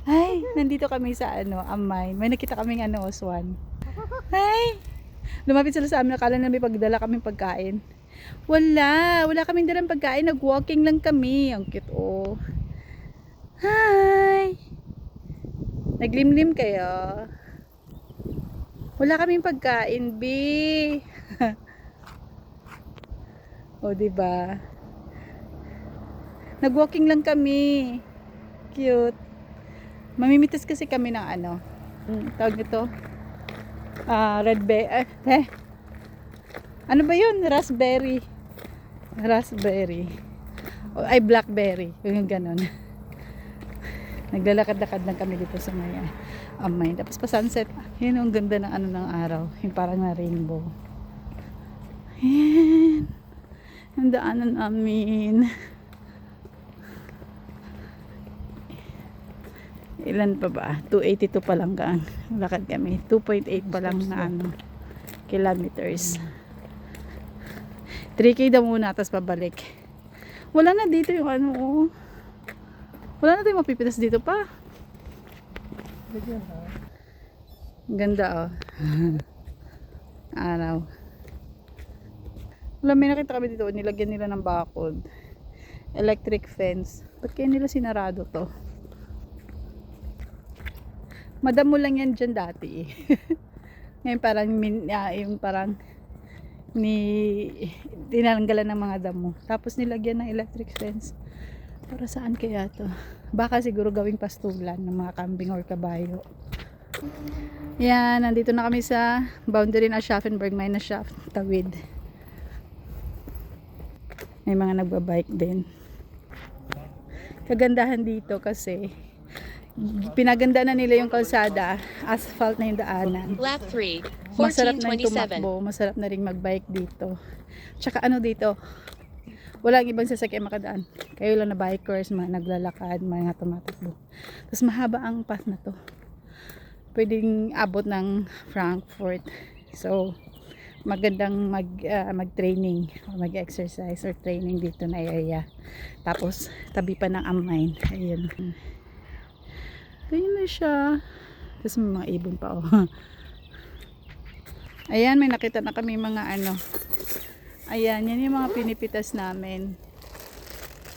Ay, nandito kami sa Amay. May nakita kaming oswan. Ay, lumapit sila sa amin. Akala na may pagdala kaming pagkain. Wala kaming dalang pagkain. Nag-walking lang kami. Ang cute, oh. Hi! Naglimlim kayo. Wala kaming pagkain, B. O, diba? Nag-walking lang kami. Cute. Mamimitas kasi kami ng tawag nito? Red berry. Ano ba yun? Raspberry. Ay, blackberry. Yung ganon. Naglalakad-lakad lang kami dito sa may Amay. Tapos pa sunset. Yun ang ganda ng ng araw. Yung parang na rainbow. Yan. Ang daanan namin. Ilan pa ba? 282 pa lang gang. Lakad kami. 2.8 pa lang na kilometers. 3K daw muna, tapos pabalik. Wala na dito yung wala na tayong mapipitas dito pa. Ganda, oh. Araw. Wala, may nakita kami dito. Nilagyan nila ng bakod. Electric fence. Ba't kaya nila sinarado to? Madamo lang yan dyan dati. Ngayon parang yung parang tinanggalan ng mga damo. Tapos nilagyan ng electric fence. Para saan kaya to? Baka siguro gawing pastulan ng mga kambing or kabayo. Yan, nandito na kami sa boundary na Schaffenburg. May na Schaff, tawid. May mga nagbabike din. Kagandahan dito kasi pinaganda na nila yung kalsada, asphalt na yung daanan. Lap 3, Masarap na yung 1427. tumakbo, masarap na rin magbike dito. Tsaka dito, walang ibang sasakyan makadaan. Kayo lang na bikers, mga naglalakad, mga tumatakbo. Tapos mahaba ang path na to. Pwedeng abot ng Frankfurt. So, magandang mag-training o mag-exercise or training dito na area. Tapos, tabi pa ng Amay. Ayun. Ganyan na siya. Tapos may mga ibon pa, oh. Ayan, may nakita na kami mga Ayan, yan yung mga pinipitas namin.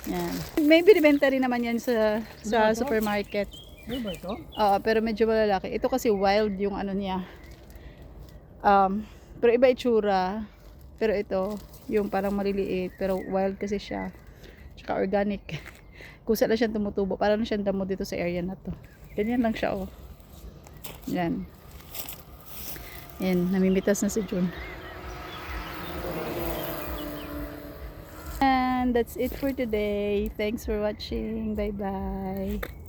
Yan. May binibenta rin naman yan sa supermarket. Ano ba ito? Oo, pero medyo malalaki. Ito kasi wild yung niya. Pero iba itsura. Pero ito, yung parang maliliit. Pero wild kasi siya. Tsaka organic. Kusa lang siyang tumutubo. Parang na siyang damo dito sa area na to. Ganyan lang siya, oh. Yan. Yan, namimitas na si June. And that's it for today. Thanks for watching. Bye-bye.